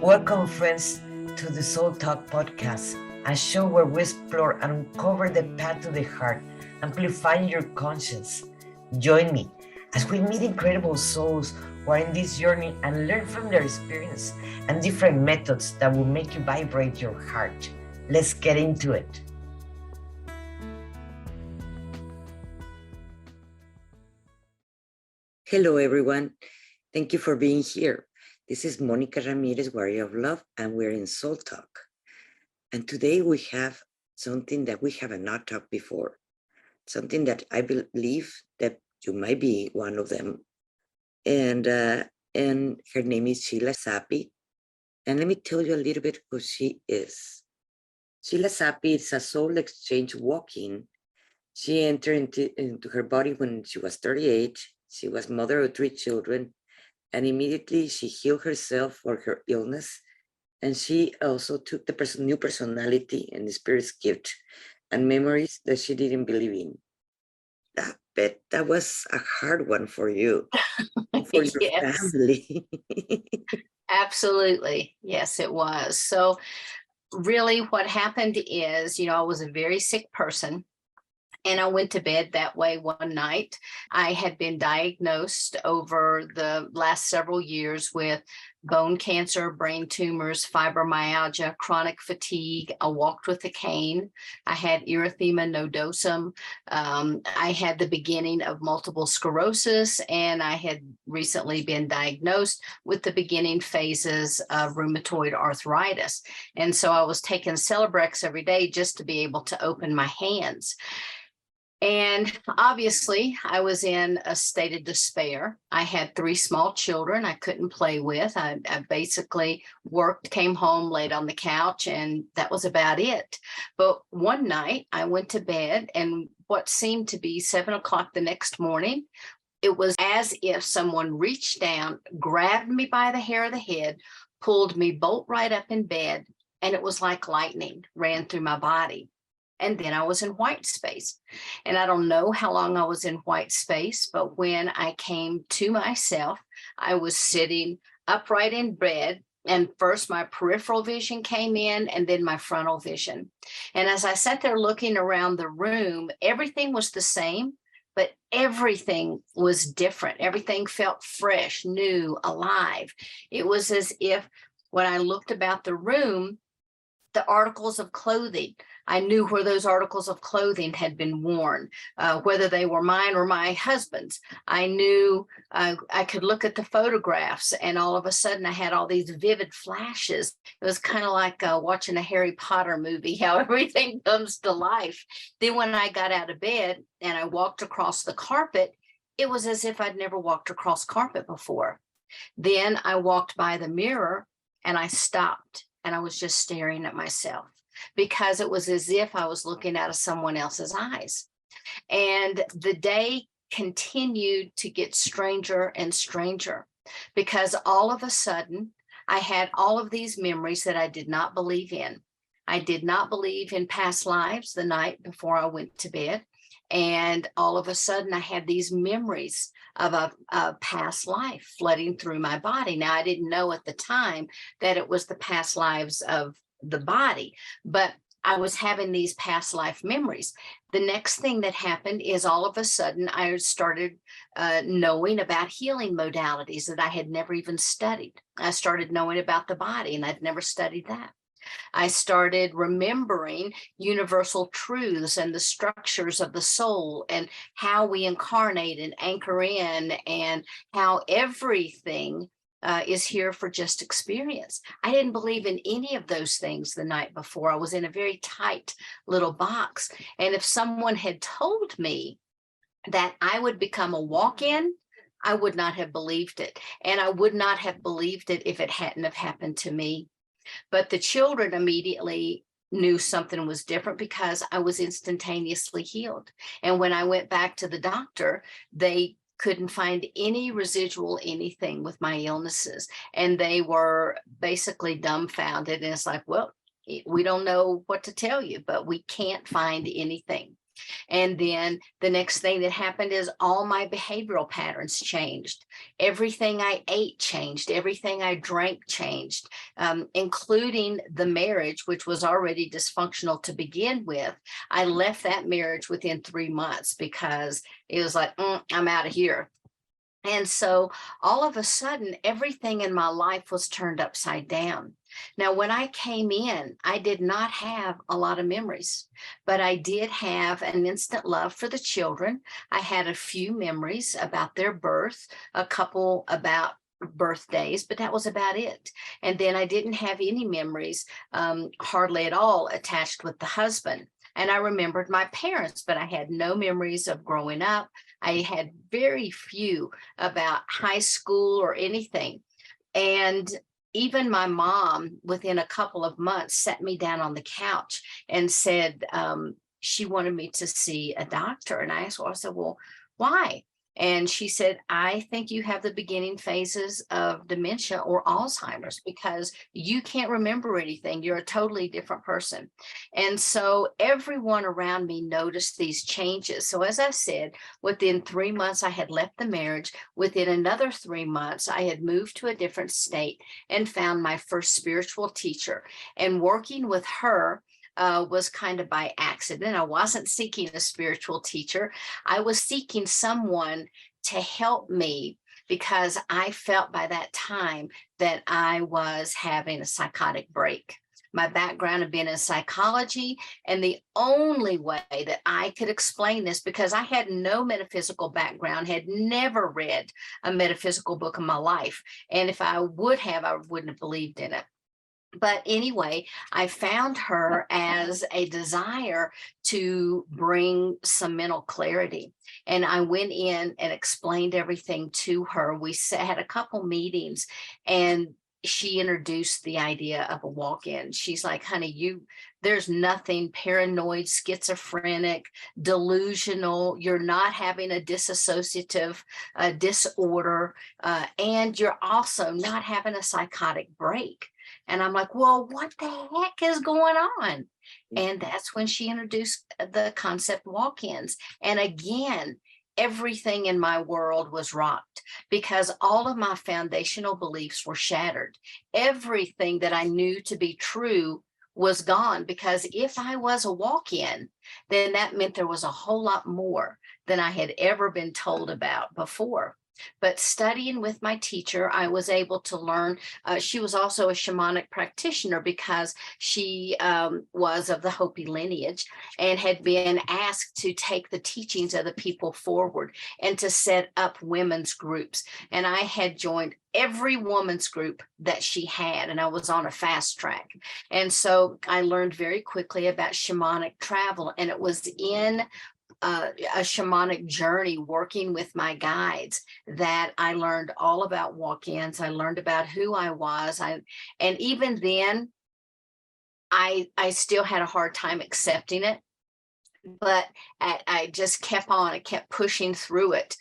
Welcome, friends, to the Soul Talk podcast, a show where we explore and uncover the path to the heart, amplifying your conscience. Join me as we meet incredible souls who are in this journey and learn from their experience and different methods that will make you vibrate your heart. Let's get into it. Hello, everyone. Thank you for being here. This is Monica Ramirez, Warrior of Love, and we're in Soul Talk. And today we have something that we have not talked before, something that I believe that you might be one of them. And her name is Sheila Seppi. And let me tell you a little bit who she is. Sheila Seppi is a soul exchange walking. She entered into her body when she was 38. She was mother of 3 children, and immediately she healed herself for her illness. And she also took the new personality and the spirit's gift and memories that she didn't believe in. I bet that was a hard one for you, for your family. Absolutely. Yes, it was. So really what happened is, I was a very sick person. And I went to bed that way one night. I had been diagnosed over the last several years with bone cancer, brain tumors, fibromyalgia, chronic fatigue. I walked with a cane. I had erythema nodosum. I had the beginning of multiple sclerosis, and I had recently been diagnosed with the beginning phases of rheumatoid arthritis. And so I was taking Celebrex every day just to be able to open my hands. And obviously, I was in a state of despair. I had 3 small children I couldn't play with. I basically worked, came home, laid on the couch, and that was about it. But one night I went to bed, and what seemed to be 7 o'clock the next morning, it was as if someone reached down, grabbed me by the hair of the head, pulled me bolt right up in bed, and it was like lightning ran through my body. And then I was in white space. And I don't know how long I was in white space, but when I came to myself, I was sitting upright in bed. And first my peripheral vision came in, and then my frontal vision. And as I sat there looking around the room, everything was the same, but everything was different. Everything felt fresh, new, alive. It was as if when I looked about the room, the articles of clothing, I knew where those articles of clothing had been worn, whether they were mine or my husband's. I knew I could look at the photographs, and all of a sudden I had all these vivid flashes. It was kind of like watching a Harry Potter movie, how everything comes to life. Then when I got out of bed and I walked across the carpet, it was as if I'd never walked across carpet before. Then I walked by the mirror and I stopped, and I was just staring at myself, because it was as if I was looking out of someone else's eyes. And the day continued to get stranger and stranger, because all of a sudden I had all of these memories that I did not believe in. I did not believe in past lives the night before I went to bed. And all of a sudden I had these memories of a past life flooding through my body. Now, I didn't know at the time that it was the past lives of the body, but I was having these past life memories. The next thing that happened is all of a sudden I started knowing about healing modalities that I had never even studied. I started knowing about the body, and I'd never studied that. I started remembering universal truths and the structures of the soul, and how we incarnate and anchor in, and how everything is here for just experience. I didn't believe in any of those things the night before. I was in a very tight little box. And if someone had told me that I would become a walk-in, I would not have believed it. And I would not have believed it if it hadn't have happened to me. But the children immediately knew something was different, because I was instantaneously healed. And when I went back to the doctor, they couldn't find any residual anything with my illnesses. And they were basically dumbfounded. And it's like, well, we don't know what to tell you, but we can't find anything. And then the next thing that happened is all my behavioral patterns changed. Everything I ate changed. Everything I drank changed, including the marriage, which was already dysfunctional to begin with. I left that marriage within 3 months because it was like, I'm out of here. And so all of a sudden, everything in my life was turned upside down. Now, when I came in, I did not have a lot of memories, but I did have an instant love for the children. I had a few memories about their birth, a couple about birthdays, but that was about it. And then I didn't have any memories, hardly at all, attached with the husband. And I remembered my parents, but I had no memories of growing up. I had very few about high school or anything. And even my mom, within a couple of months, sat me down on the couch and said she wanted me to see a doctor. And I asked her, I said, well, why? And she said, I think you have the beginning phases of dementia or Alzheimer's because you can't remember anything. You're a totally different person. And so everyone around me noticed these changes. So as I said, within 3 months, I had left the marriage. Within another 3 months, I had moved to a different state and found my first spiritual teacher. And working with her, was kind of by accident. I wasn't seeking a spiritual teacher. I was seeking someone to help me because I felt by that time that I was having a psychotic break. My background had been in psychology, and the only way that I could explain this, because I had no metaphysical background, had never read a metaphysical book in my life. And if I would have, I wouldn't have believed in it. But anyway, I found her as a desire to bring some mental clarity. And I went in and explained everything to her. We had a couple meetings, and she introduced the idea of a walk-in. She's like, honey, there's nothing paranoid, schizophrenic, delusional. You're not having a dissociative disorder, and you're also not having a psychotic break. And I'm like, well, what the heck is going on? And that's when she introduced the concept walk-ins. And again, everything in my world was rocked because all of my foundational beliefs were shattered. Everything that I knew to be true was gone, because if I was a walk-in, then that meant there was a whole lot more than I had ever been told about before. But studying with my teacher, I was able to learn. She was also a shamanic practitioner because she was of the Hopi lineage and had been asked to take the teachings of the people forward and to set up women's groups. And I had joined every woman's group that she had, and I was on a fast track. And so I learned very quickly about shamanic travel, and it was in a shamanic journey working with my guides that I learned all about walk-ins. I learned about who I was. And even then, I still had a hard time accepting it. But I just kept on. I kept pushing through it.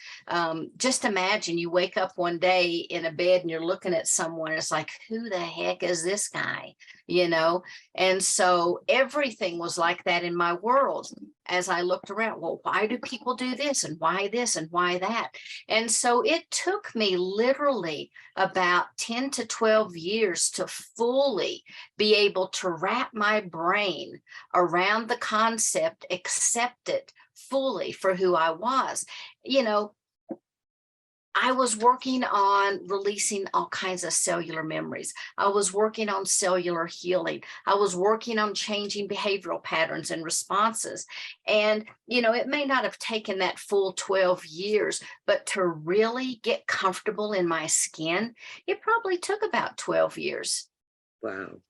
Just imagine you wake up one day in a bed and you're looking at someone. It's like, who the heck is this guy? And so everything was like that in my world as I looked around. Well, why do people do this and why this and why that? And so it took me literally about 10 to 12 years to fully be able to wrap my brain around the concept, accept it fully for who I was. I was working on releasing all kinds of cellular memories. I was working on cellular healing. I was working on changing behavioral patterns and responses. And, it may not have taken that full 12 years, but to really get comfortable in my skin, it probably took about 12 years. Wow,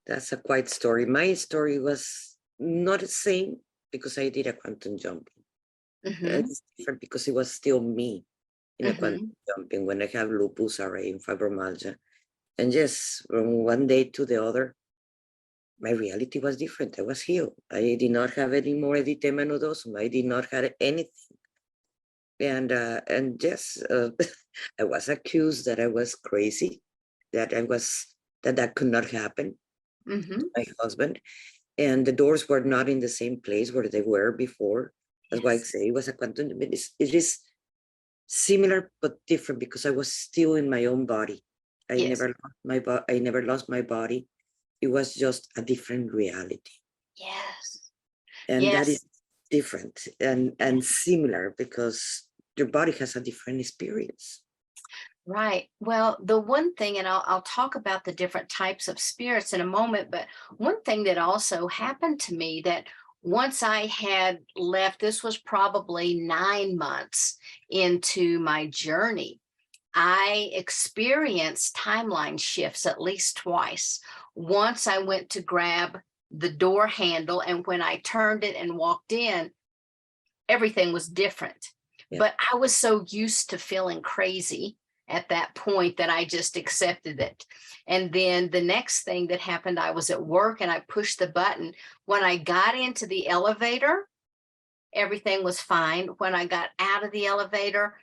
that's a quite story. My story was not the same because I did a quantum jumping. It's different because it was still me in a quantum jumping when I have lupus, RA, and fibromyalgia. And yes, from one day to the other, my reality was different. I was healed. I did not have any more erythema nodosum. I did not have anything. And yes, I was accused that I was crazy, that that could not happen to my husband. and the doors were not in the same place where they were before. That's why I Yes. say it was a quantum. It is similar but different because I was still in my own body. I Yes. never lost my I never lost my body. It was just a different reality, Yes. and that is Yes. different and similar because your body has a different experience. Right. Well, the one thing, and I'll talk about the different types of spirits in a moment, but one thing that also happened to me that once I had left, this was probably 9 months into my journey, I experienced timeline shifts at least twice. Once I went to grab the door handle, and when I turned it and walked in, everything was different. Yeah. But I was so used to feeling crazy at that point that I just accepted it. And then the next thing that happened, I was at work and I pushed the button. When I got into the elevator, everything was fine. When I got out of the elevator,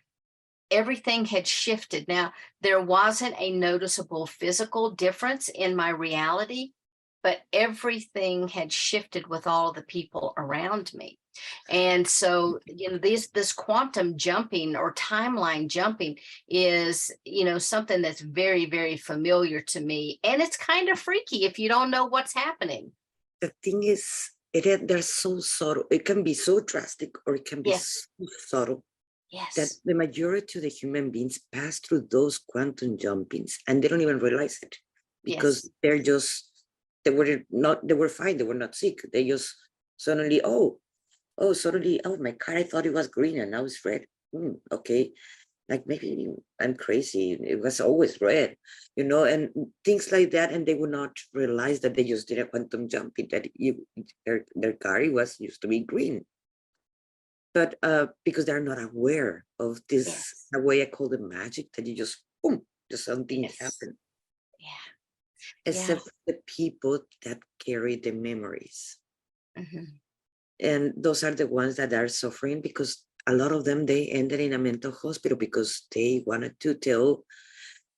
everything had shifted. Now, there wasn't a noticeable physical difference in my reality, but everything had shifted with all of the people around me. And so, this quantum jumping or timeline jumping is, something that's very, very familiar to me. And it's kind of freaky if you don't know what's happening. The thing is, they're so subtle. It can be so drastic or it can be Yes. so subtle that Yes. the majority of the human beings pass through those quantum jumpings and they don't even realize it because Yes. they were fine, they were not sick. They just suddenly, suddenly, oh, my car, I thought it was green and now it's red. Okay. Like maybe I'm crazy. It was always red, and things like that. And they would not realize that they just did a quantum jumping, that their car was used to be green. But because they're not aware of this, Yes. the way I call it magic, that you just boom, just something Yes. happened. Yeah. Yeah. Except for the people that carry the memories. Mhm. And those are the ones that are suffering because a lot of them, they ended in a mental hospital because they wanted to tell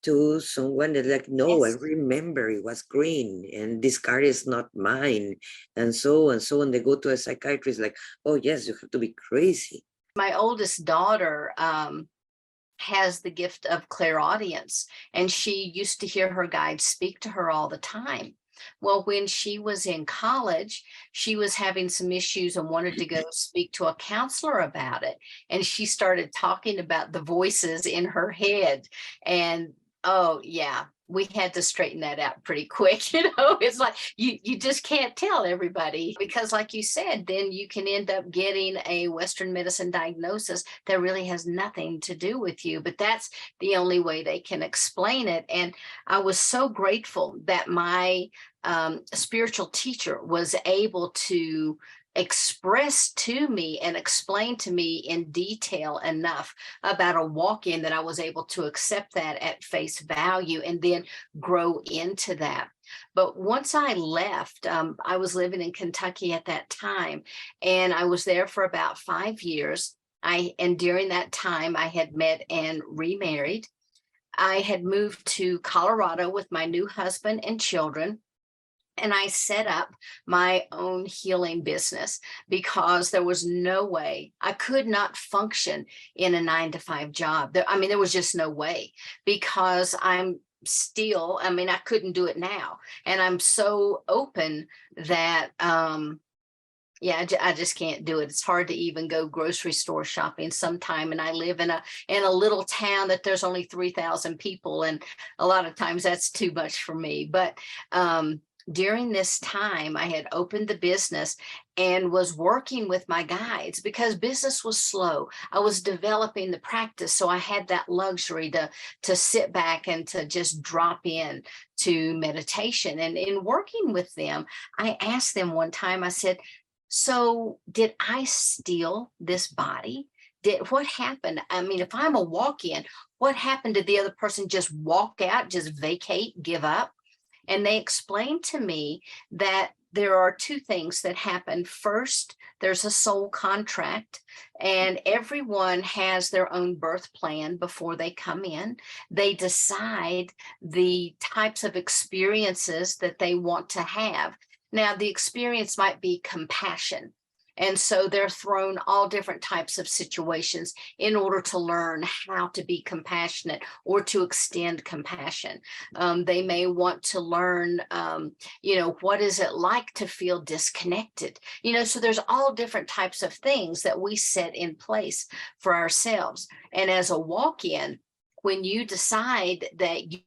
to someone that, like, no, I Yes. remember it was green and this car is not mine, and so and so. And they go to a psychiatrist like, oh yes, you have to be crazy. My oldest daughter has the gift of clairaudience, and she used to hear her guide speak to her all the time. Well, when she was in college, she was having some issues and wanted to go speak to a counselor about it. And she started talking about the voices in her head. And oh, yeah, we had to straighten that out pretty quick. It's like you just can't tell everybody because, like you said, then you can end up getting a Western medicine diagnosis that really has nothing to do with you. But that's the only way they can explain it. And I was so grateful that my spiritual teacher was able to express to me and explain to me in detail enough about a walk-in that I was able to accept that at face value and then grow into that. But once I left, I was living in Kentucky at that time, and I was there for about 5 years. And during that time, I had met and remarried. I had moved to Colorado with my new husband and children, and I set up my own healing business because there was no way I could not function in a 9 to 5 job. There was just no way because I couldn't do it now. And I'm so open that, I just can't do it. It's hard to even go grocery store shopping sometime. And I live in a little town that there's only 3,000 people. And a lot of times that's too much for me. But, during this time, I had opened the business and was working with my guides because business was slow. I was developing the practice, so I had that luxury to sit back and to just drop in to meditation. And in working with them, I asked them one time, I said, so did I steal this body? What happened? If I'm a walk-in, what happened? Did the other person just walk out, just vacate, give up? And they explained to me that there are two things that happen. First, there's a soul contract, and everyone has their own birth plan before they come in. They decide the types of experiences that they want to have. Now, the experience might be compassion. And so they're thrown all different types of situations in order to learn how to be compassionate or to extend compassion. They may want to learn, what is it like to feel disconnected? So there's all different types of things that we set in place for ourselves. And as a walk-in, when you decide that you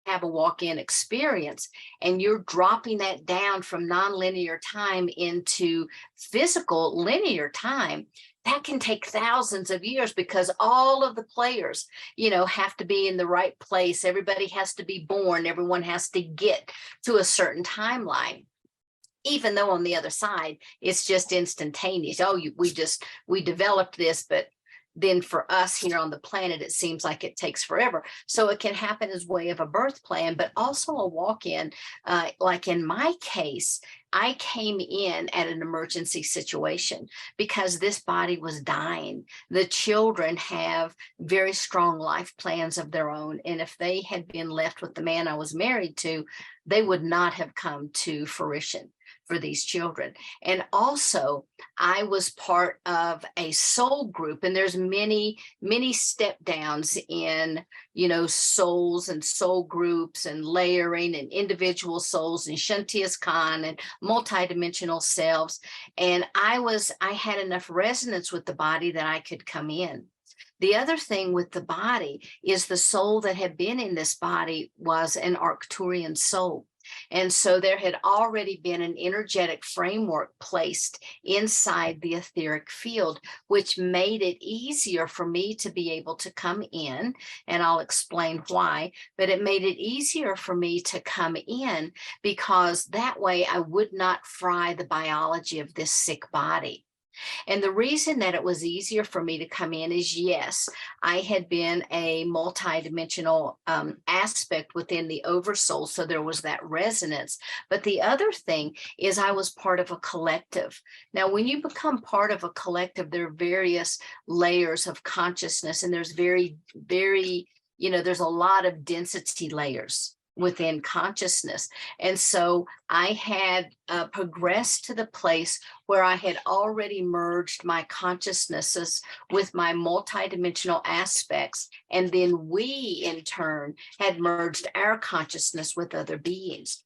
have a walk-in experience and you're dropping that down from nonlinear time into physical linear time, that can take thousands of years because all of the players, have to be in the right place. Everybody has to be born. Everyone has to get to a certain timeline. Even though on the other side, it's just instantaneous. Oh, we developed this, but then for us here on the planet, it seems like it takes forever. So it can happen as way of a birth plan, but also a walk-in. Like in my case, I came in at an emergency situation because this body was dying. The children have very strong life plans of their own. And if they had been left with the man I was married to, they would not have come to fruition for these children. And also I was part of a soul group, and there's many step downs in souls and soul groups and layering and individual souls and Shanti's Khan and multidimensional selves. And I had enough resonance with the body that I could come in. The other thing with the body is the soul that had been in this body was an Arcturian soul. And so there had already been an energetic framework placed inside the etheric field, which made it easier for me to be able to come in. And I'll explain why, but it made it easier for me to come in because that way I would not fry the biology of this sick body. And the reason that it was easier for me to come in is, yes, I had been a multidimensional aspect within the oversoul, so there was that resonance. But the other thing is I was part of a collective. Now, when you become part of a collective, there are various layers of consciousness, and there's there's a lot of density layers within consciousness. And so I had progressed to the place where I had already merged my consciousnesses with my multidimensional aspects. And then we, in turn, had merged our consciousness with other beings.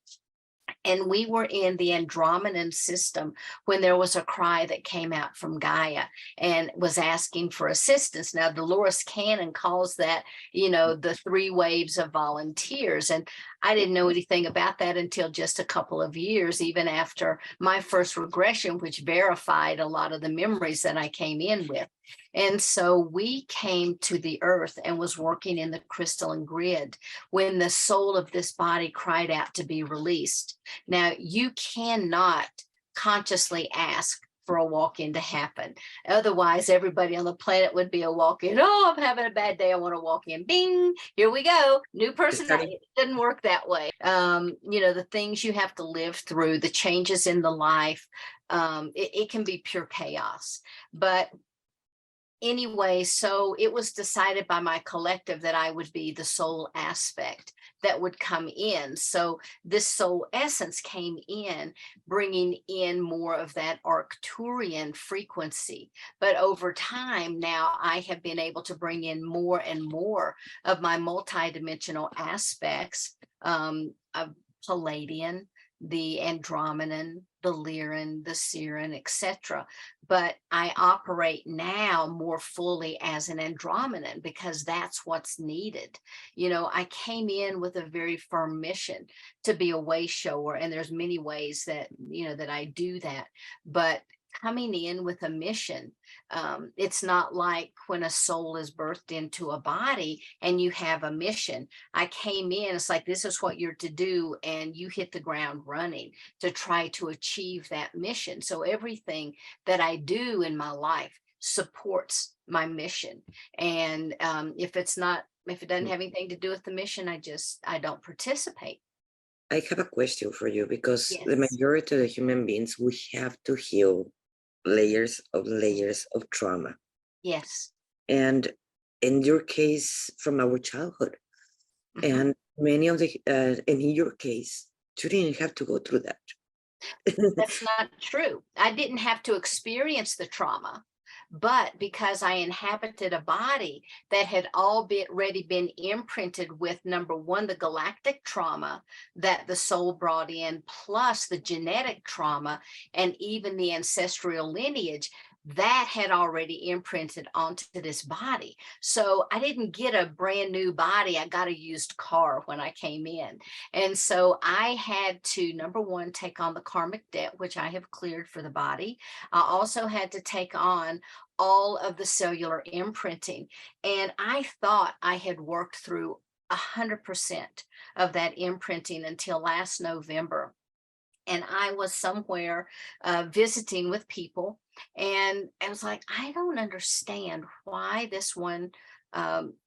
And we were in the Andromedan system when there was a cry that came out from Gaia and was asking for assistance. Now, Dolores Cannon calls that, the 3 waves of volunteers. And I didn't know anything about that until just a couple of years, even after my first regression, which verified a lot of the memories that I came in with. And so we came to the earth and was working in the crystalline grid when the soul of this body cried out to be released. Now, you cannot consciously ask for a walk-in to happen. Otherwise, everybody on the planet would be a walk-in. Oh, I'm having a bad day. I want to walk in. Bing, here we go. New personality. It didn't work that way. The things you have to live through, the changes in the life, it can be pure chaos. But anyway, so it was decided by my collective that I would be the soul aspect that would come in. So this soul essence came in, bringing in more of that Arcturian frequency. But over time now, I have been able to bring in more and more of my multidimensional aspects of Palladian, the Andromedan, the Lyran, the Siren, etc. But I operate now more fully as an Andromedan because that's what's needed. I came in with a very firm mission to be a way shower, and there's many ways that, that I do that. But coming in with a mission, it's not like when a soul is birthed into a body and you have a mission. I came in, it's like, this is what you're to do, and you hit the ground running to try to achieve that mission. So everything that I do in my life supports my mission. And if it doesn't have anything to do with the mission, I don't participate. I have a question for you, because Yes. the majority of the human beings, we have to heal layers of trauma. Yes. And in your case, from our childhood, and many of the, and in your case, you didn't have to go through that. That's not true. I didn't have to experience the trauma, but because I inhabited a body that had already been imprinted with, number one, the galactic trauma that the soul brought in, plus the genetic trauma and even the ancestral lineage that had already imprinted onto this body. So I didn't get a brand new body. I got a used car when I came in. And so I had to, number one, take on the karmic debt, which I have cleared for the body. I also had to take on all of the cellular imprinting. And I thought I had worked through 100% of that imprinting until last November. And I was somewhere visiting with people, and I was like, I don't understand why this one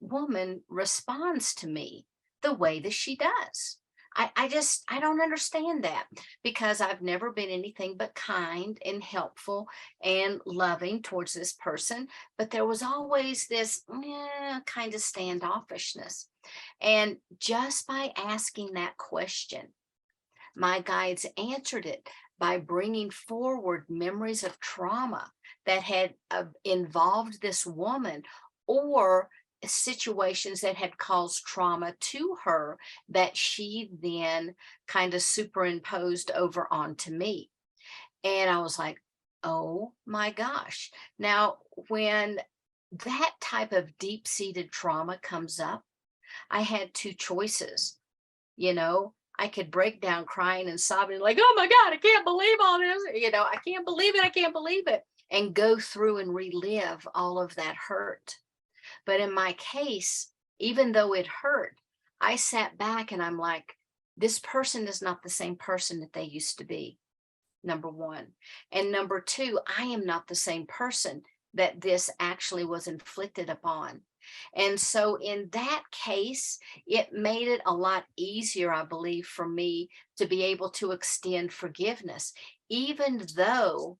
woman responds to me the way that she does. I don't understand that, because I've never been anything but kind and helpful and loving towards this person. But there was always this kind of standoffishness. And just by asking that question, my guides answered it by bringing forward memories of trauma that had involved this woman, or situations that had caused trauma to her that she then kind of superimposed over onto me. And I was like, oh my gosh. Now, when that type of deep-seated trauma comes up, I had two choices. I could break down crying and sobbing like, oh my God, I can't believe all this. I can't believe it. I can't believe it. And go through and relive all of that hurt. But in my case, even though it hurt, I sat back and I'm like, this person is not the same person that they used to be, number one. And number two, I am not the same person that this actually was inflicted upon. And so in that case, it made it a lot easier, I believe, for me to be able to extend forgiveness. Even though,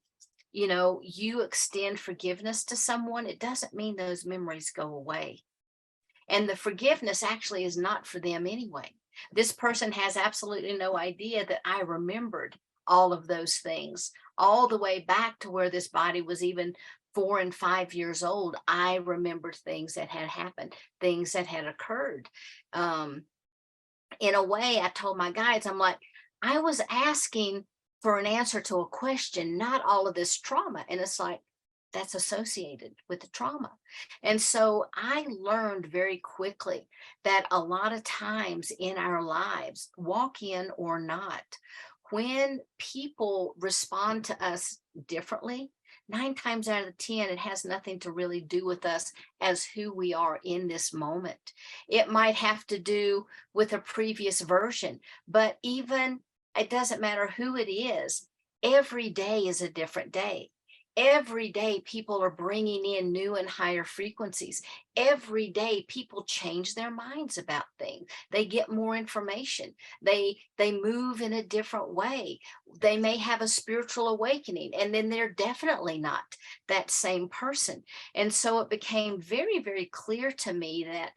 you extend forgiveness to someone, it doesn't mean those memories go away. And the forgiveness actually is not for them anyway. This person has absolutely no idea that I remembered all of those things all the way back to where this body was even 4 and 5 years old. I remembered things that had happened, things that had occurred. In a way, I told my guides, I'm like, I was asking for an answer to a question, not all of this trauma. And it's like, that's associated with the trauma. And so I learned very quickly that a lot of times in our lives, walk in or not, when people respond to us differently, 9 times out of 10, it has nothing to really do with us as who we are in this moment. It might have to do with a previous version, but even it doesn't matter who it is. Every day is a different day. Every day, people are bringing in new and higher frequencies. Every day, people change their minds about things. They get more information. They move in a different way. They may have a spiritual awakening, and then they're definitely not that same person. And so it became very, very clear to me that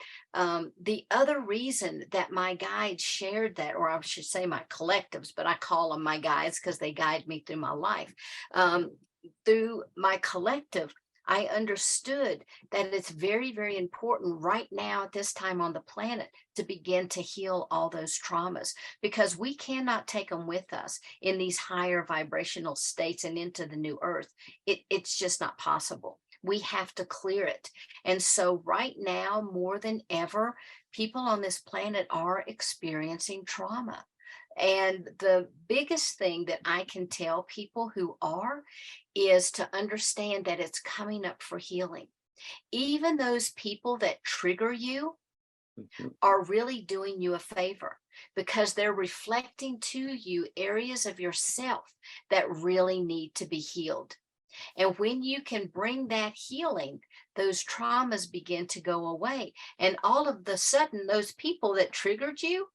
the other reason that my guides shared that, or I should say my collectives, but I call them my guides because they guide me through my life. Through my collective, I understood that it's very, very important right now at this time on the planet to begin to heal all those traumas, because we cannot take them with us in these higher vibrational states and into the new earth. It's just not possible. We have to clear it. And so right now, more than ever, people on this planet are experiencing trauma. And the biggest thing that I can tell people who are is to understand that it's coming up for healing. Even those people that trigger you are really doing you a favor, because they're reflecting to you areas of yourself that really need to be healed. And when you can bring that healing, those traumas begin to go away. And all of the sudden, those people that triggered you,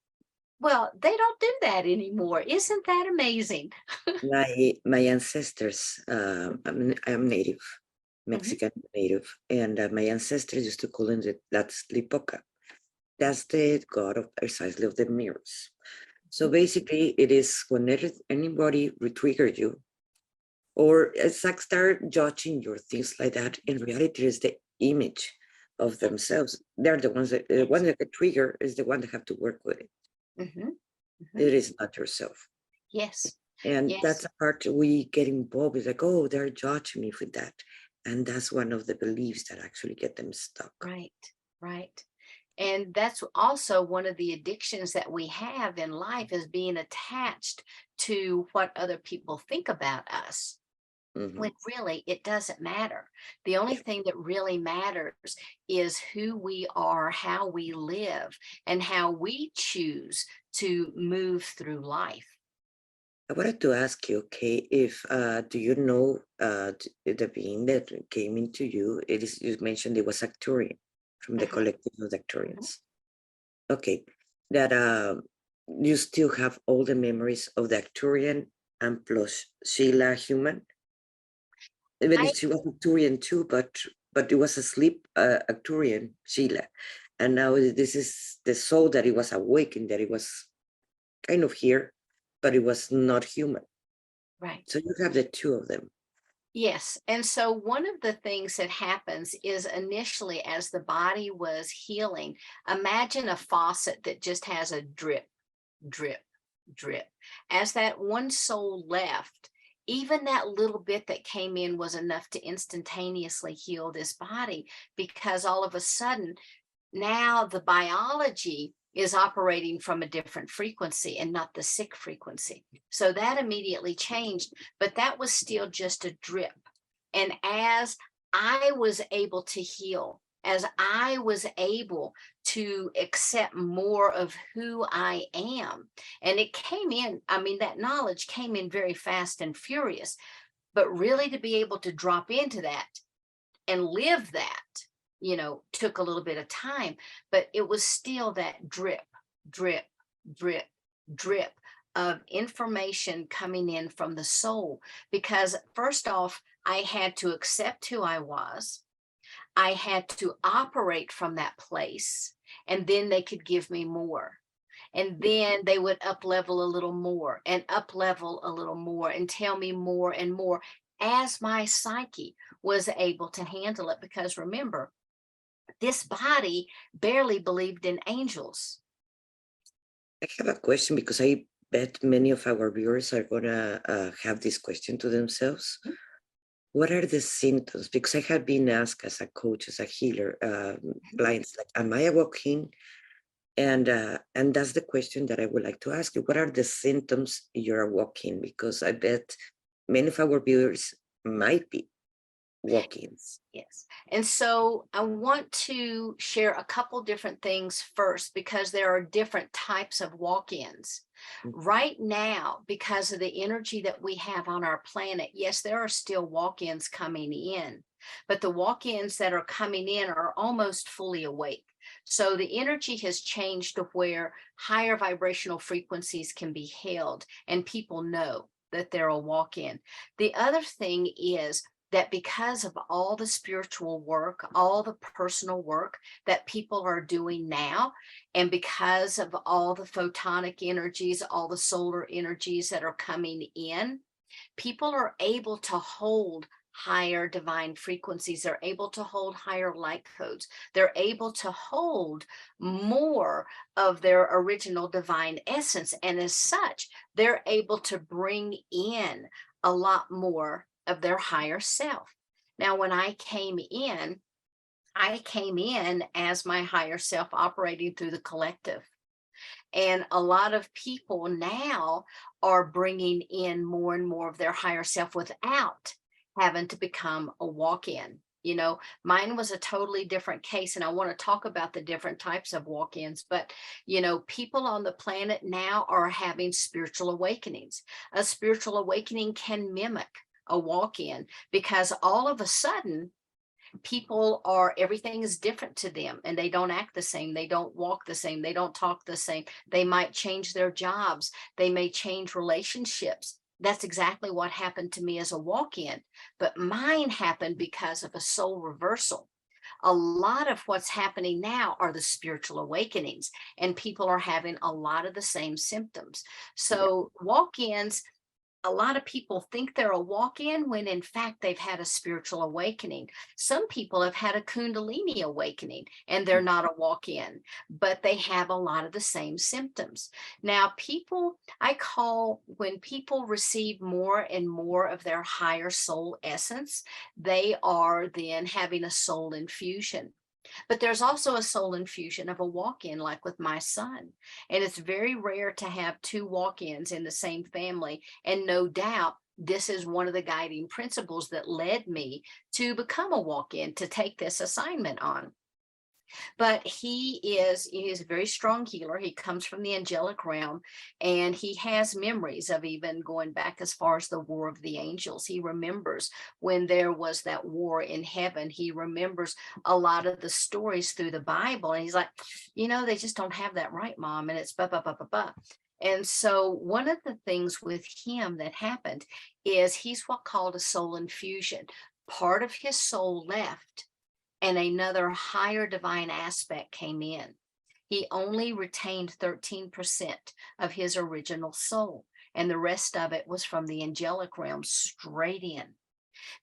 well, they don't do that anymore. Isn't that amazing? My ancestors, I'm native, Mexican native, and my ancestors used to call him that's Lipoca. That's the god of precisely of the mirrors. So basically, it is whenever anybody re-triggers you, or it's like start judging your things like that. In reality, it's the image of themselves. They're the ones that the one that get triggered is the one that have to work with it. It is not yourself. Yes. And Yes. that's the part we get involved with, like, oh, they're judging me for that. And that's one of the beliefs that actually get them stuck. Right. Right. And that's also one of the addictions that we have in life, is being attached to what other people think about us. Mhm. When really it doesn't matter. The only thing that really matters is who we are, how we live, and how we choose to move through life. I wanted to ask you, okay, if do you know the being that came into you? It is, you mentioned it was Arcturian from the Mhm, collective of the mhm. Arcturians. Okay, that you still have all the memories of the Arcturian and plus Sheila human. Even I if she was Arcturian too, but it was a sleep Arcturian Sheila, and now this is the soul that it was awakened, that it was kind of here, but it was not human. right. So you have the two of them. Yes. And so one of the things that happens is, initially, as the body was healing, imagine a faucet that just has a drip, drip, drip. As that one soul left, even that little bit that came in was enough to instantaneously heal this body, because all of a sudden now the biology is operating from a different frequency and not the sick frequency. So that immediately changed, but that was still just a drip. And as I was able to heal, as I was able to accept more of who I am, and it came in, I mean, that knowledge came in very fast and furious, but really to be able to drop into that and live that, took a little bit of time, but it was still that drip, drip, drip, drip of information coming in from the soul. Because first off, I had to accept who I was. I had to operate from that place, and then they could give me more. And then they would up level a little more and up level a little more and tell me more and more, as my psyche was able to handle it. Because remember, this body barely believed in angels. I have a question because I bet many of our viewers are gonna have this question to themselves. What are the symptoms? Because I have been asked as a coach, as a healer, clients, like, am I a walk-in? And that's the question that I would like to ask you. What are the symptoms you're walking? Because I bet many of our viewers might be walk-ins. Yes. And so I want to share a couple different things first, because there are different types of walk-ins. Right now, because of the energy that we have on our planet, yes, there are still walk-ins coming in, but the walk-ins that are coming in are almost fully awake. So the energy has changed to where higher vibrational frequencies can be held, and people know that they're a walk-in. The other thing is that because of all the spiritual work, all the personal work that people are doing now, and because of all the photonic energies, all the solar energies that are coming in, people are able to hold higher divine frequencies. They're able to hold higher light codes. They're able to hold more of their original divine essence. And as such, they're able to bring in a lot more of their higher self. Now, when I came in as my higher self operating through the collective. And a lot of people now are bringing in more and more of their higher self without having to become a walk in. Mine was a totally different case. And I want to talk about the different types of walk ins. But, people on the planet now are having spiritual awakenings. A spiritual awakening can mimic a walk in, because all of a sudden, everything is different to them, and they don't act the same, they don't walk the same, they don't talk the same. They might change their jobs, they may change relationships. That's exactly what happened to me as a walk-in, but mine happened because of a soul reversal. A lot of what's happening now are the spiritual awakenings, and people are having a lot of the same symptoms. Yeah. So walk-ins, a lot of people think they're a walk-in when in fact they've had a spiritual awakening. Some people have had a kundalini awakening and they're not a walk-in, but they have a lot of the same symptoms. Now, I call, when people receive more and more of their higher soul essence, they are then having a soul infusion. But there's also a soul infusion of a walk-in, like with my son. And it's very rare to have two walk-ins in the same family. And no doubt, this is one of the guiding principles that led me to become a walk-in, to take this assignment on. But he is a very strong healer. He comes from the angelic realm, and he has memories of even going back as far as the War of the Angels. He remembers when there was that war in heaven. He remembers a lot of the stories through the Bible, and he's like, they just don't have that right, Mom, and it's blah blah blah blah blah. And so one of the things with him that happened is he's what called a soul infusion. Part of his soul left, and another higher divine aspect came in. He only retained 13% of his original soul, and the rest of it was from the angelic realm straight in.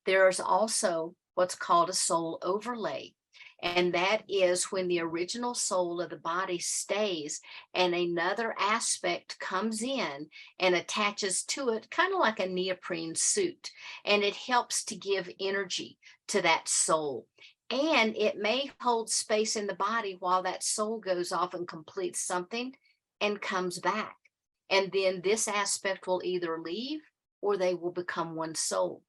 There's also what's called a soul overlay, and that is when the original soul of the body stays and another aspect comes in and attaches to it, kind of like a neoprene suit, and it helps to give energy to that soul. And it may hold space in the body while that soul goes off and completes something and comes back. And then this aspect will either leave or they will become one soul.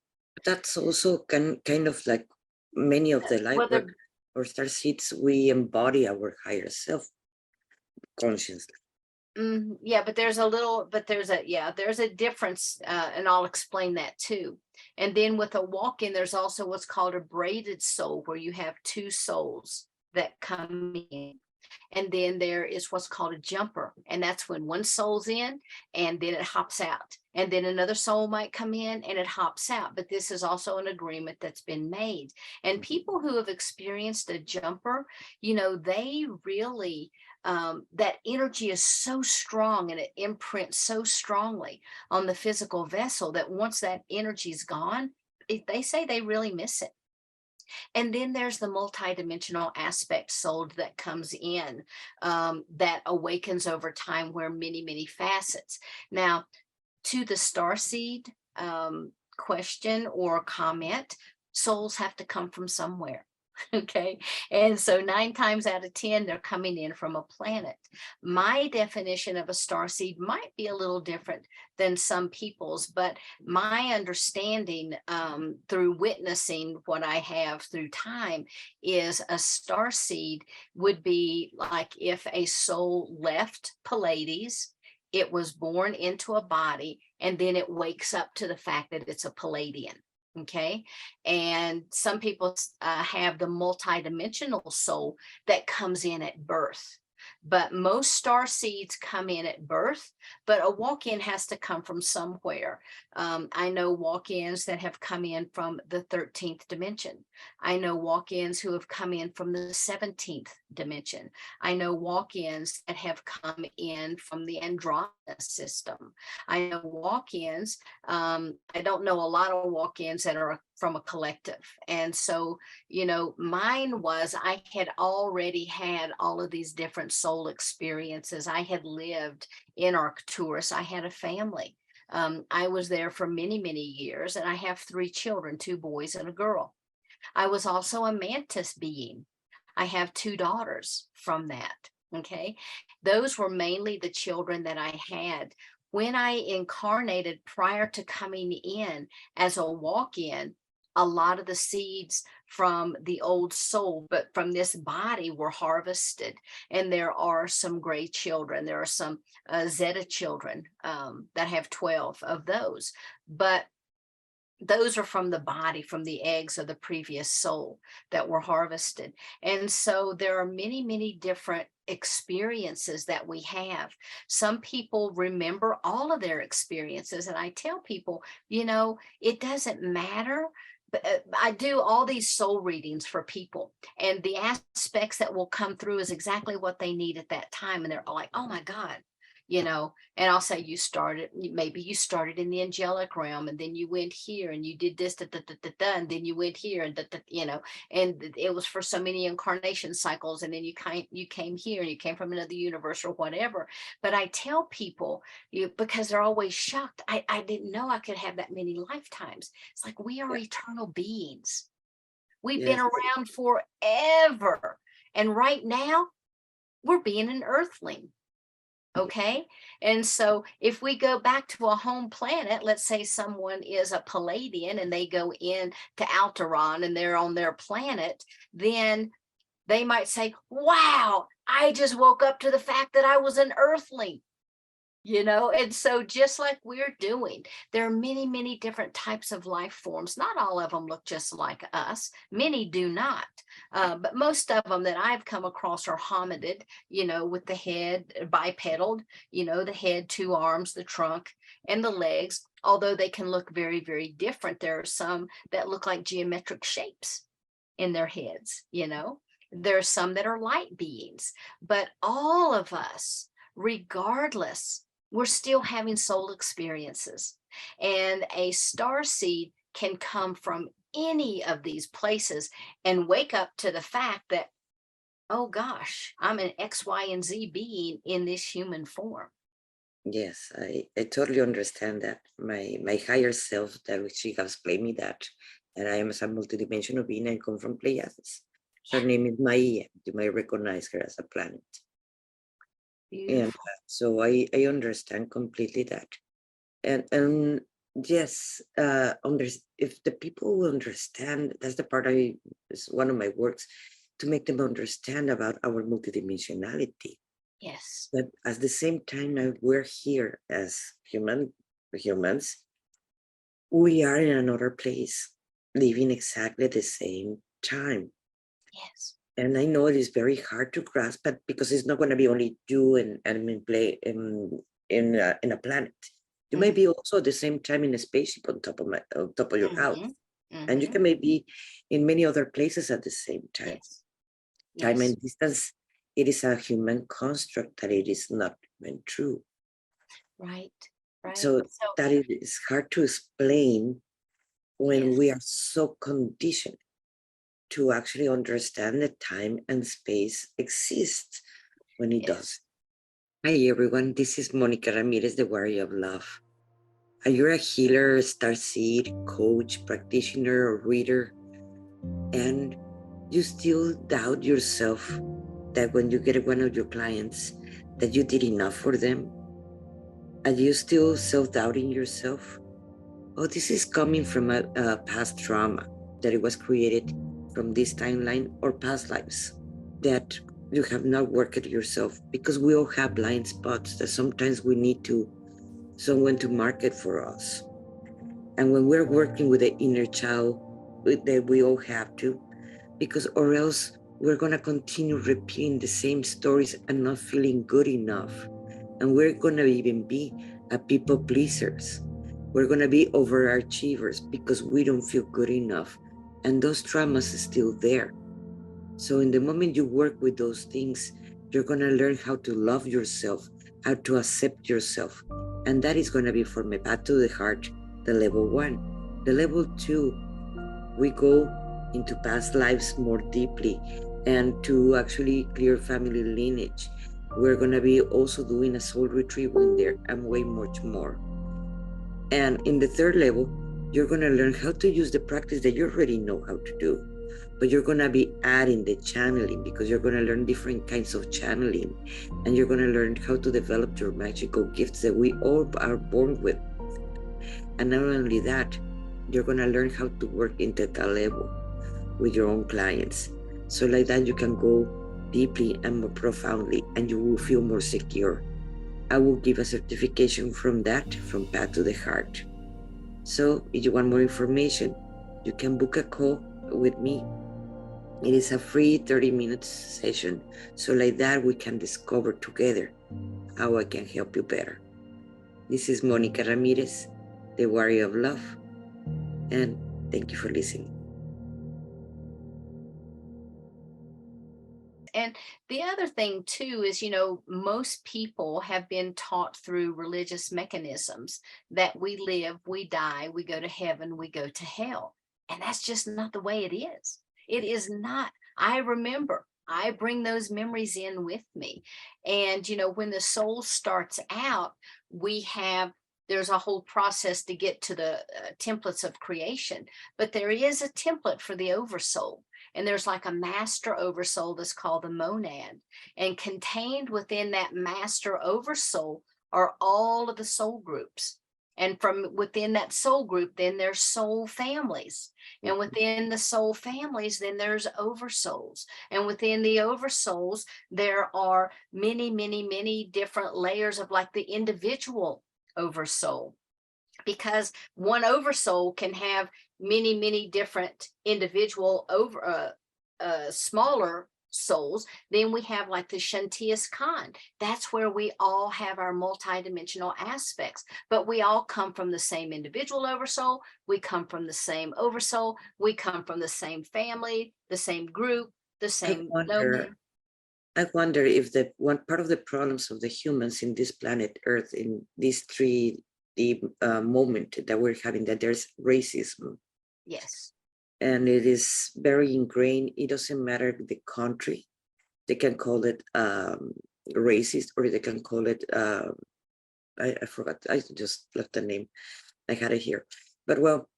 That's also kind of like many of the light work or star seeds, we embody our higher self consciously. Yeah, but there's a difference, and I'll explain that too. And then with a walk-in, there's also what's called a braided soul, where you have two souls that come in. And then there is what's called a jumper, and that's when one soul's in and then it hops out. And then another soul might come in and it hops out. But this is also an agreement that's been made. And people who have experienced a jumper, they really, that energy is so strong and it imprints so strongly on the physical vessel that once that energy is gone, they say they really miss it. And then there's the multidimensional aspect soul that comes in, that awakens over time, where many, many facets. Now, to the starseed question or comment, souls have to come from somewhere. Okay. And so 9 times out of 10, they're coming in from a planet. My definition of a starseed might be a little different than some people's, but my understanding through witnessing what I have through time is a starseed would be like if a soul left Pleiades, it was born into a body, and then it wakes up to the fact that it's a Palladian. Okay. And some people have the multidimensional soul that comes in at birth. But most star seeds come in at birth, but a walk-in has to come from somewhere. I know walk-ins that have come in from the 13th dimension. I know walk-ins who have come in from the 17th dimension. I know walk-ins that have come in from the Andromeda system. I know walk-ins. I don't know a lot of walk-ins that are from a collective. And so, mine was, I had already had all of these different soul experiences. I had lived in Arcturus. I had a family. I was there for many, many years, and I have 3 children, 2 boys and a girl. I was also a mantis being. I have 2 daughters from that. Okay. Those were mainly the children that I had. When I incarnated prior to coming in as a walk-in, a lot of the seeds from the old soul, but from this body, were harvested. And there are some gray children. There are some Zeta children that have 12 of those. But those are from the body, from the eggs of the previous soul that were harvested. And so there are many, many different experiences that we have. Some people remember all of their experiences. And I tell people, it doesn't matter I do all these soul readings for people, and the aspects that will come through is exactly what they need at that time. And they're like, oh my God, and I'll say, maybe you started in the angelic realm, and then you went here and you did this, and then you went here, and and it was for so many incarnation cycles. And then you came here, and you came from another universe or whatever. But I tell people, because they're always shocked. I didn't know I could have that many lifetimes. It's like, we are eternal beings. We've been Yes. around forever. And right now we're being an earthling. Okay. And so if we go back to a home planet, let's say someone is a Palladian and they go in to Alteron and they're on their planet, then they might say, wow, I just woke up to the fact that I was an earthling. And so just like we're doing, there are many, many different types of life forms. Not all of them look just like us. Many do not. But most of them that I've come across are hominid, with the head bipedal, the head, two arms, the trunk, and the legs, although they can look very, very different. There are some that look like geometric shapes in their heads, There are some that are light beings, but all of us, regardless, we're still having soul experiences. And a star seed can come from any of these places and wake up to the fact that, oh gosh, I'm an X, Y, and Z being in this human form. Yes, I totally understand that. My higher self, that she has explained me that I am a multidimensional being and come from Pleiades. Her name is Maia. You may recognize her as a planet. Beautiful. And so I understand completely that. And yes, if the people will understand, that's the part is one of my works, to make them understand about our multidimensionality. Yes. But at the same time, we're here as humans, we are in another place, living exactly the same time. Yes. And I know it is very hard to grasp, but because it's not going to be only you and in play in a planet. You may be also at the same time in a spaceship on top of your house, and you can maybe in many other places at the same time. Yes. Time and distance, it is a human construct that it is not even true. Right. So that it is hard to explain when we are so conditioned to actually understand that time and space exist when it does. Hi everyone, this is Monica Ramirez, the Warrior of Love. Are you a healer, starseed, coach, practitioner, or reader, and you still doubt yourself that when you get one of your clients that you did enough for them? Are you still self-doubting yourself? Oh, this is coming from a past trauma that it was created from this timeline or past lives that you have not worked at yourself, because we all have blind spots that sometimes we need someone to mark it for us. And when we're working with the inner child, that we all have to, because or else we're going to continue repeating the same stories and not feeling good enough. And we're going to even be a people pleasers. We're going to be overachievers because we don't feel good enough. And those traumas are still there. So in the moment you work with those things, you're going to learn how to love yourself, how to accept yourself. And that is going to be from a path to the heart, the level 1. The level 2, we go into past lives more deeply and to actually clear family lineage. We're going to be also doing a soul retrieval in there and way much more. And in the 3rd level, you're going to learn how to use the practice that you already know how to do. But you're going to be adding the channeling, because you're going to learn different kinds of channeling. And you're going to learn how to develop your magical gifts that we all are born with. And not only that, you're going to learn how to work in theta level with your own clients. So like that, you can go deeply and more profoundly, and you will feel more secure. I will give a certification from that, from Path to the Heart. So if you want more information, you can book a call with me. It is a free 30-minute session. So like that, we can discover together how I can help you better. This is Monica Ramirez, the Warrior of Love. And Thank you for listening. And the other thing too is, most people have been taught through religious mechanisms that we live, we die, we go to heaven, we go to hell. And that's just not the way it is. It is not. I remember, I bring those memories in with me. And, when the soul starts out, there's a whole process to get to the templates of creation, but there is a template for the oversoul. And there's like a master oversoul that's called the monad. And contained within that master oversoul are all of the soul groups. And from within that soul group, then there's soul families. And within the soul families, then there's oversouls. And within the oversouls, there are many, many, many different layers of like the individual oversoul. Because one oversoul can have many, many different individual smaller souls. Then we have like the Shantias Khan. That's where we all have our multidimensional aspects, but we all come from the same individual oversoul. We come from the same oversoul. We come from the same family, the same group, the same domain. I wonder if the one part of the problems of the humans in this planet Earth, in this 3D moment that we're having, that there's racism. Yes. And it is very ingrained. It doesn't matter the country. They can call it racist, or they can call it, I forgot, I just left the name. I had it here. But well,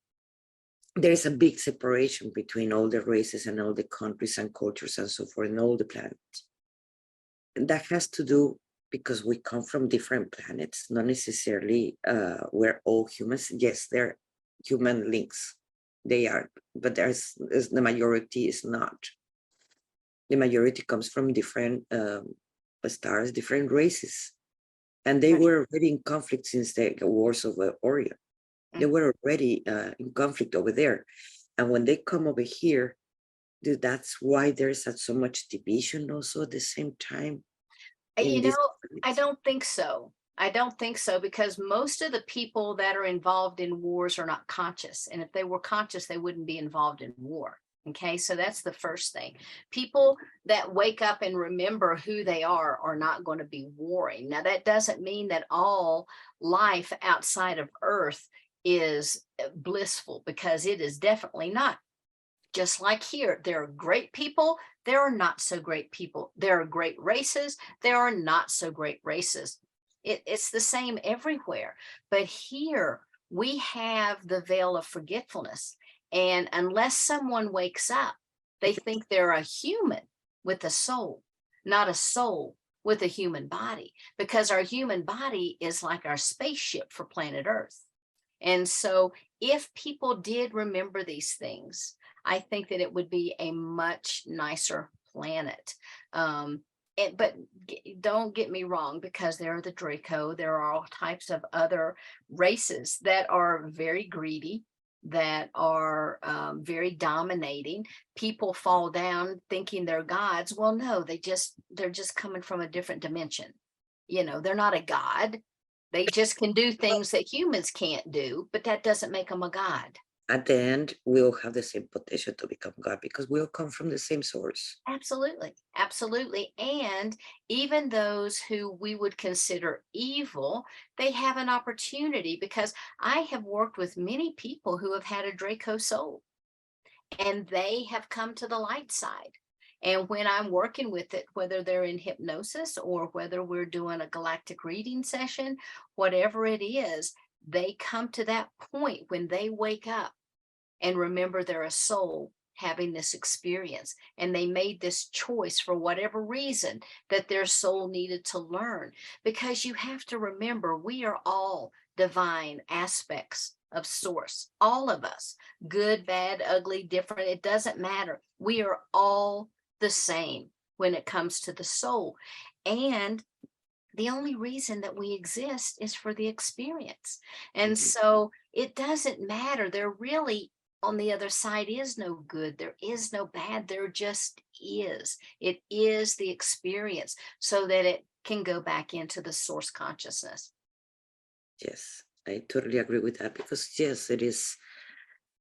there is a big separation between all the races and all the countries and cultures and so forth in all the planets. And that has to do because we come from different planets, not necessarily we're all humans. Yes, they're human links. They are, but the majority is not. The majority comes from different stars, different races. And they were already in conflict since the Wars of Orion. They were already in conflict over there. And when they come over here, that's why there's so much division also at the same time. I don't think so. I don't think so, because most of the people that are involved in wars are not conscious. And if they were conscious, they wouldn't be involved in war. Okay, so that's the first thing. People that wake up and remember who they are not going to be warring. Now, that doesn't mean that all life outside of Earth is blissful, because it is definitely not. Just like here, there are great people, there are not so great people. There are great races, there are not so great races. It's the same everywhere. But here we have the veil of forgetfulness. And unless someone wakes up, they think they're a human with a soul, not a soul with a human body, because our human body is like our spaceship for planet Earth. And so if people did remember these things, I think that it would be a much nicer planet. But don't get me wrong, because there are the Draco, there are all types of other races that are very greedy, that are very dominating. People fall down thinking they're gods. Well, no, they're just coming from a different dimension. They're not a god. They just can do things that humans can't do, but that doesn't make them a god. At the end, we all have the same potential to become God, because we all come from the same source. Absolutely. Absolutely. And even those who we would consider evil, they have an opportunity, because I have worked with many people who have had a Draco soul, and they have come to the light side. And when I'm working with it, whether they're in hypnosis or whether we're doing a galactic reading session, whatever it is, they come to that point when they wake up and remember they're a soul having this experience, and they made this choice for whatever reason that their soul needed to learn. Because you have to remember, we are all divine aspects of source, all of us, good, bad, ugly, different, it doesn't matter. We are all the same when it comes to the soul. And the only reason that we exist is for the experience. And so it doesn't matter. There really, on the other side, is no good. There is no bad. There just is. It is the experience, so that it can go back into the source consciousness. Yes, I totally agree with that, because yes, it is.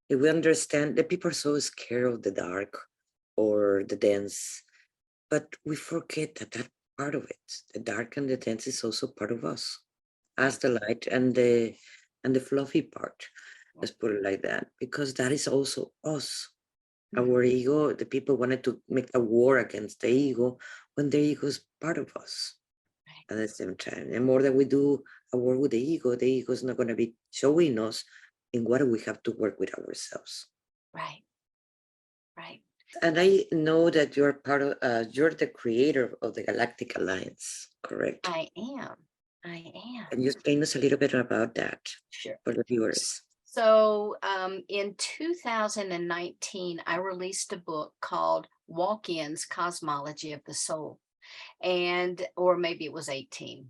If we understand that people are so scared of the dark or the dense, but we forget that that part of it, the dark and the dense, is also part of us, as the light and the fluffy part. Let's put it like that, because that is also us. Our ego, the people wanted to make a war against the ego when the ego is part of us at the same time. The more that we do a war with the ego is not going to be showing us in what we have to work with ourselves. Right. Right. And I know that you're part of, you're the creator of the Galactic Alliance, correct? I am. I am. Can you explain us a little bit about that Sure. for the viewers? So in 2019, I released a book called Walk-ins Cosmology of the Soul. And or maybe it was 18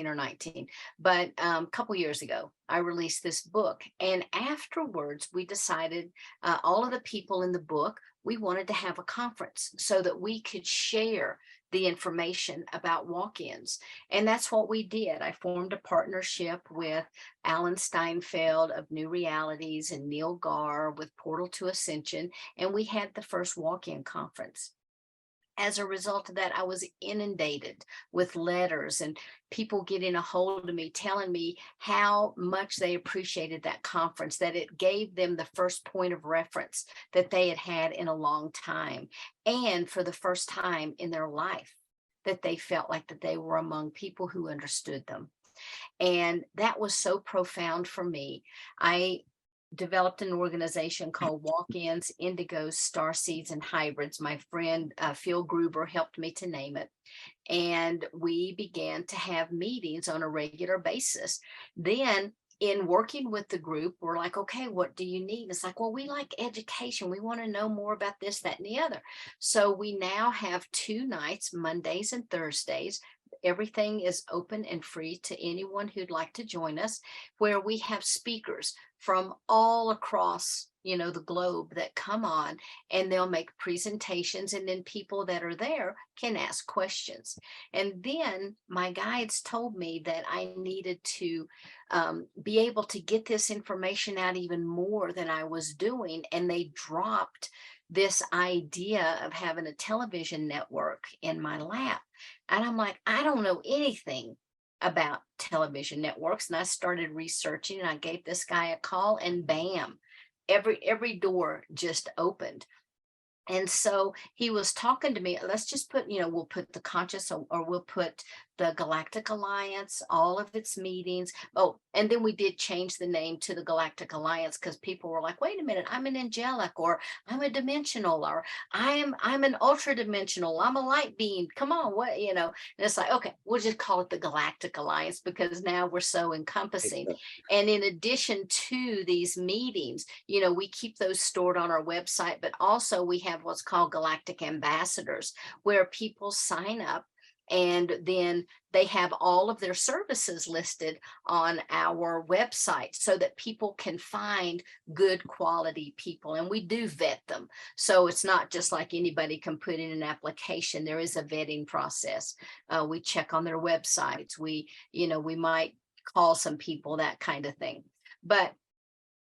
or 19, but a couple years ago I released this book, and afterwards we decided, all of the people in the book, we wanted to have a conference so that we could share the information about walk-ins. And that's what we did. I formed a partnership with Alan Steinfeld of New Realities and Neil Gar with Portal to Ascension, and we had the first walk-in conference. As a result of that, I was inundated with letters and people getting a hold of me, telling me how much they appreciated that conference, that it gave them the first point of reference that they had had in a long time. And for the first time in their life, that they felt like that they were among people who understood them. And that was so profound for me. I developed an organization called Walk-ins, Indigos, Starseeds, and Hybrids. My friend Phil Gruber helped me to name it. And we began to have meetings on a regular basis. Then in working with the group, we're like, okay, what do you need? It's like, well, we like education. We want to know more about this, that, and the other. So we now have 2 nights, Mondays and Thursdays. Everything is open and free to anyone who'd like to join us, where we have speakers from all across, the globe that come on, and they'll make presentations, and then people that are there can ask questions. And then my guides told me that I needed to be able to get this information out even more than I was doing, and they dropped this idea of having a television network in my lap. And I'm like, I don't know anything about television networks. And I started researching, and I gave this guy a call, and bam, every door just opened. And so he was talking to me, let's just put, we'll put the conscious, or we'll put the Galactic Alliance, all of its meetings. Oh, and then we did change the name to the Galactic Alliance because people were like, wait a minute, I'm an angelic, or I'm a dimensional, or I'm an ultra dimensional, I'm a light being. Come on, what, and it's like, okay, we'll just call it the Galactic Alliance because now we're so encompassing. And in addition to these meetings, we keep those stored on our website, but also we have what's called Galactic Ambassadors, where people sign up, and then they have all of their services listed on our website so that people can find good quality people. And we do vet them. So it's not just like anybody can put in an application. There is a vetting process. We check on their websites. We might call some people, that kind of thing. But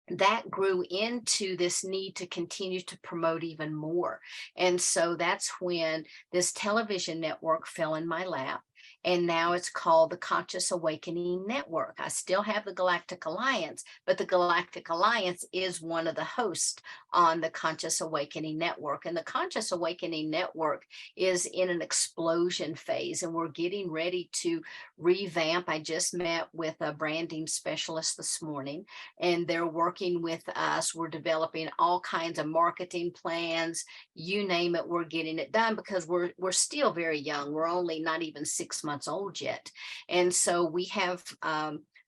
that grew into this need to continue to promote even more. And so that's when this television network fell in my lap. And now it's called the Conscious Awakening Network. I still have the Galactic Alliance, but the Galactic Alliance is one of the hosts on the Conscious Awakening Network. And the Conscious Awakening Network is in an explosion phase, and we're getting ready to revamp. I just met with a branding specialist this morning, and they're working with us. We're developing all kinds of marketing plans, you name it, we're getting it done because we're still very young. We're only not even 6 months old yet. And so we have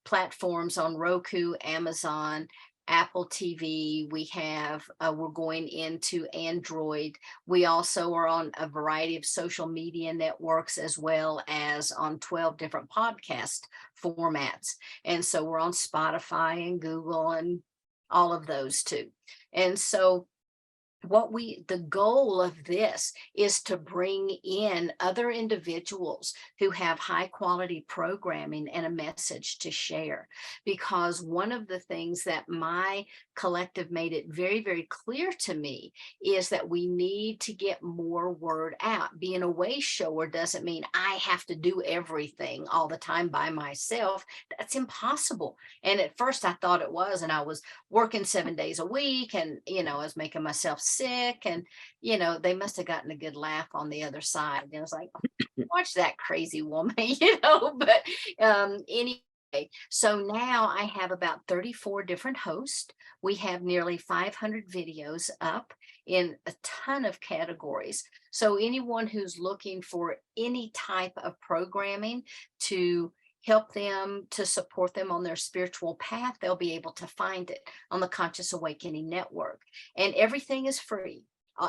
platforms on Roku, Amazon, Apple TV. We have, we're going into Android. We also are on a variety of social media networks, as well as on 12 different podcast formats. And so we're on Spotify and Google and all of those too. And so the goal of this is to bring in other individuals who have high quality programming and a message to share. Because one of the things that my Collective made it very, very clear to me is that we need to get more word out. Being a way shower doesn't mean I have to do everything all the time by myself. That's impossible. And at first I thought it was, and I was working 7 days a week, and, I was making myself sick, and, they must have gotten a good laugh on the other side. And I was like, watch that crazy woman, but anyway, so now I have about 34 different hosts. We have nearly 500 videos up in a ton of categories. So anyone who's looking for any type of programming to help them, to support them on their spiritual path, they'll be able to find it on the Conscious Awakening Network. And everything is free.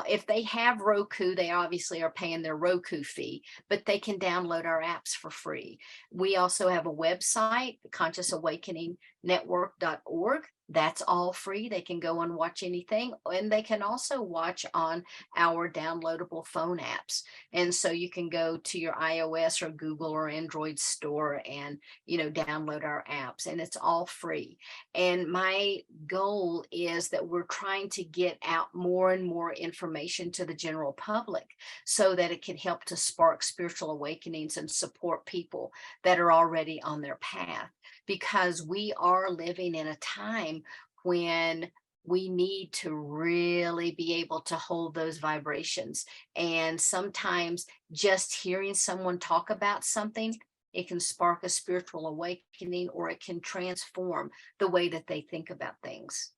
If they have Roku, they obviously are paying their Roku fee, but they can download our apps for free. We also have a website, consciousawakeningnetwork.org. That's all free. They can go and watch anything, and they can also watch on our downloadable phone apps. And so you can go to your iOS or Google or Android store and, download our apps, and it's all free. And my goal is that we're trying to get out more and more information to the general public so that it can help to spark spiritual awakenings and support people that are already on their path. Because we are living in a time when we need to really be able to hold those vibrations. And sometimes just hearing someone talk about something, it can spark a spiritual awakening, or it can transform the way that they think about things.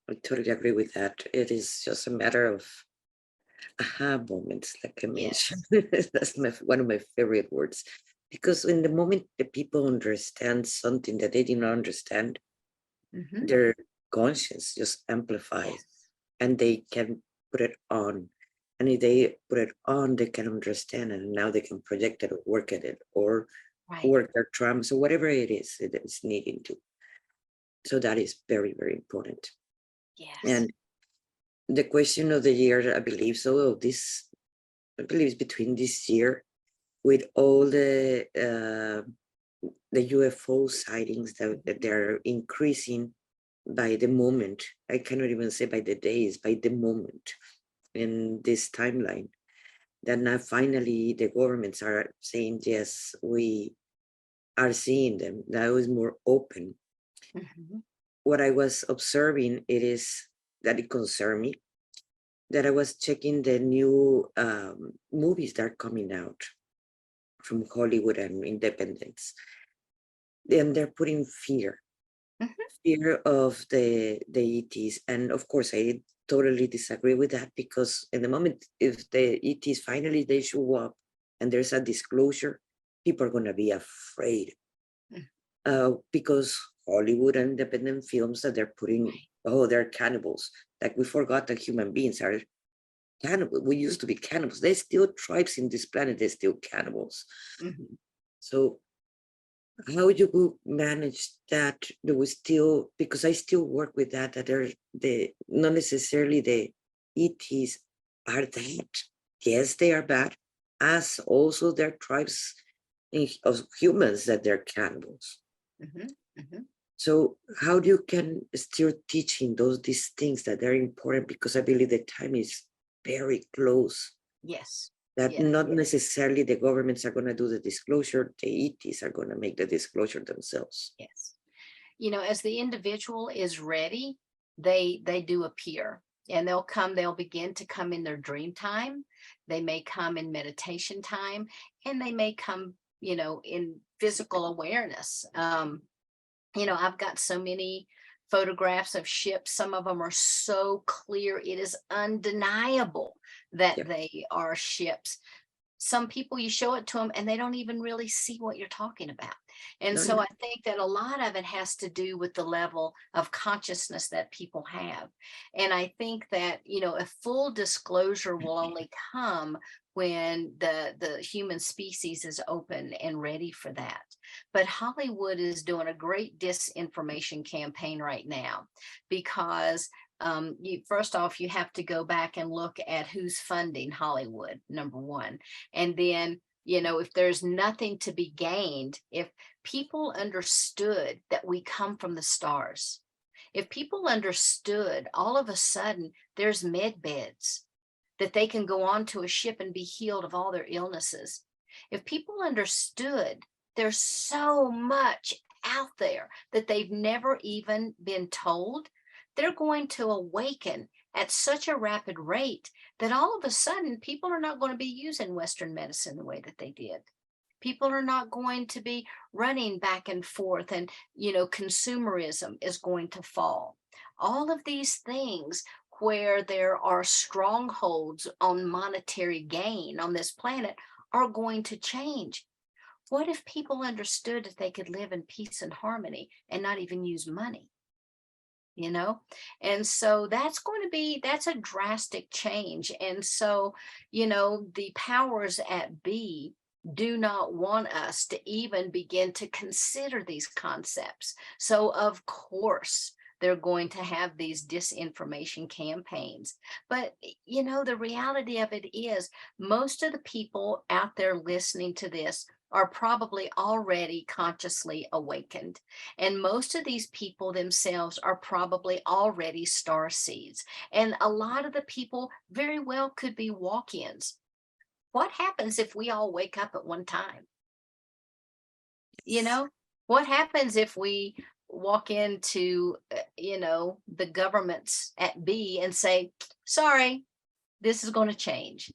I totally agree with that. It is just a matter of aha moments, like I mentioned. That's one of my favorite words. Because in the moment that people understand something that they did not understand, their conscience just amplifies, and they can put it on. And if they put it on, they can understand, and now they can project it or work at it, or work their traumas, or whatever it is that it's needing to. So that is very, very important. Yes. And the question of the year, I believe so, I believe it's between this year, with all the UFO sightings that they're increasing by the moment. I cannot even say by the days, by the moment in this timeline. That now finally the governments are saying, yes, we are seeing them. Now is more open. What I was observing, it is that it concerned me, that I was checking the new movies that are coming out from Hollywood and independents. Then they're putting fear of the ETs. And of course, I totally disagree with that, because in the moment, if the ETs finally they show up and there's a disclosure, people are going to be afraid. Because Hollywood and independent films that they're putting, they're cannibals. Like, we forgot that human beings are cannibals. We used to be cannibals. There's still tribes in this planet. They're still cannibals. So how you manage that? There was still, because I still work with that they're not necessarily the ETs are that. Yes, they are bad, as also there are tribes of humans that they're cannibals. So how you can still teaching these things that are important, because I believe the time is very close. Yes. That not necessarily the governments are going to do the disclosure, the ETs are going to make the disclosure themselves. Yes. As the individual is ready, they do appear, and they'll begin to come in their dream time. They may come in meditation time, and they may come, in physical awareness. I've got so many photographs of ships. Some of them are so clear. It is undeniable that they are ships. Some people, you show it to them and they don't even really see what you're talking about. And so I think that a lot of it has to do with the level of consciousness that people have. And I think that, a full disclosure will only come when the human species is open and ready for that. But Hollywood is doing a great disinformation campaign right now, because first off, you have to go back and look at who's funding Hollywood, number one. And then, if there's nothing to be gained, if people understood that we come from the stars, If people understood all of a sudden there's med beds, that they can go on to a ship and be healed of all their illnesses. If people understood there's so much out there that they've never even been told, they're going to awaken at such a rapid rate that all of a sudden people are not going to be using Western medicine the way that they did. People are not going to be running back and forth, and consumerism is going to fall. All of these things where there are strongholds on monetary gain on this planet are going to change. What if people understood that they could live in peace and harmony and not even use money? And so that's a drastic change. And so, the powers at be do not want us to even begin to consider these concepts. So of course, they're going to have these disinformation campaigns. But, the reality of it is most of the people out there listening to this are probably already consciously awakened. And most of these people themselves are probably already star seeds. And a lot of the people very well could be walk-ins. What happens if we all wake up at one time? What happens if we walk into, the governments at B and say, sorry, this is going to change.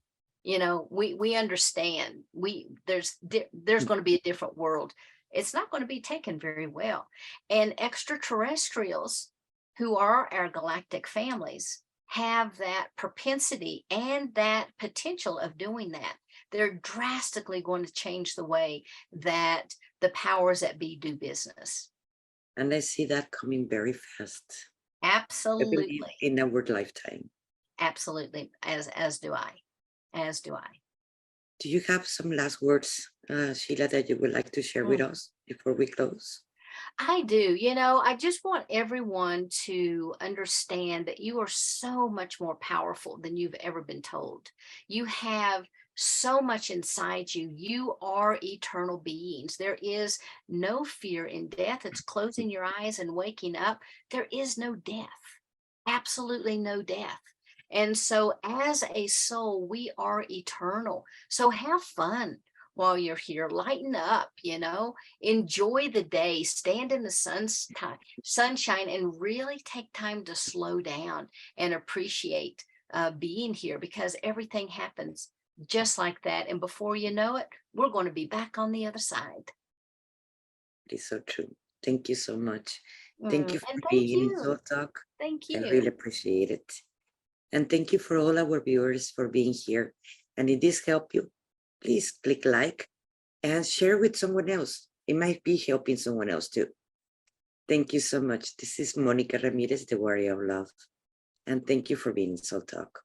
We understand there's going to be a different world. It's not going to be taken very well. And extraterrestrials who are our galactic families have that propensity and that potential of doing that. They're drastically going to change the way that the powers that be do business. And I see that coming very fast. Absolutely. I believe in our lifetime. Absolutely. As do I. As do I. Do you have some last words, Sheila, that you would like to share with us before we close? I do. I just want everyone to understand that you are so much more powerful than you've ever been told. You have so much inside you. You are eternal beings. There is no fear in death. It's closing your eyes and waking up. There is no death. Absolutely no death. And so as a soul, we are eternal. So have fun while you're here. Lighten up, enjoy the day, stand in the sunshine, and really take time to slow down and appreciate being here, because everything happens just like that. And before you know it, we're going to be back on the other side. It is so true. Thank you so much. Thank you for And being in Soul Talk. Thank you. I really appreciate it. And thank you for all our viewers for being here. And if this helped you, please click like and share with someone else. It might be helping someone else too. Thank you so much. This is Monica Ramirez, the Warrior of Love. And thank you for being in Soul Talk.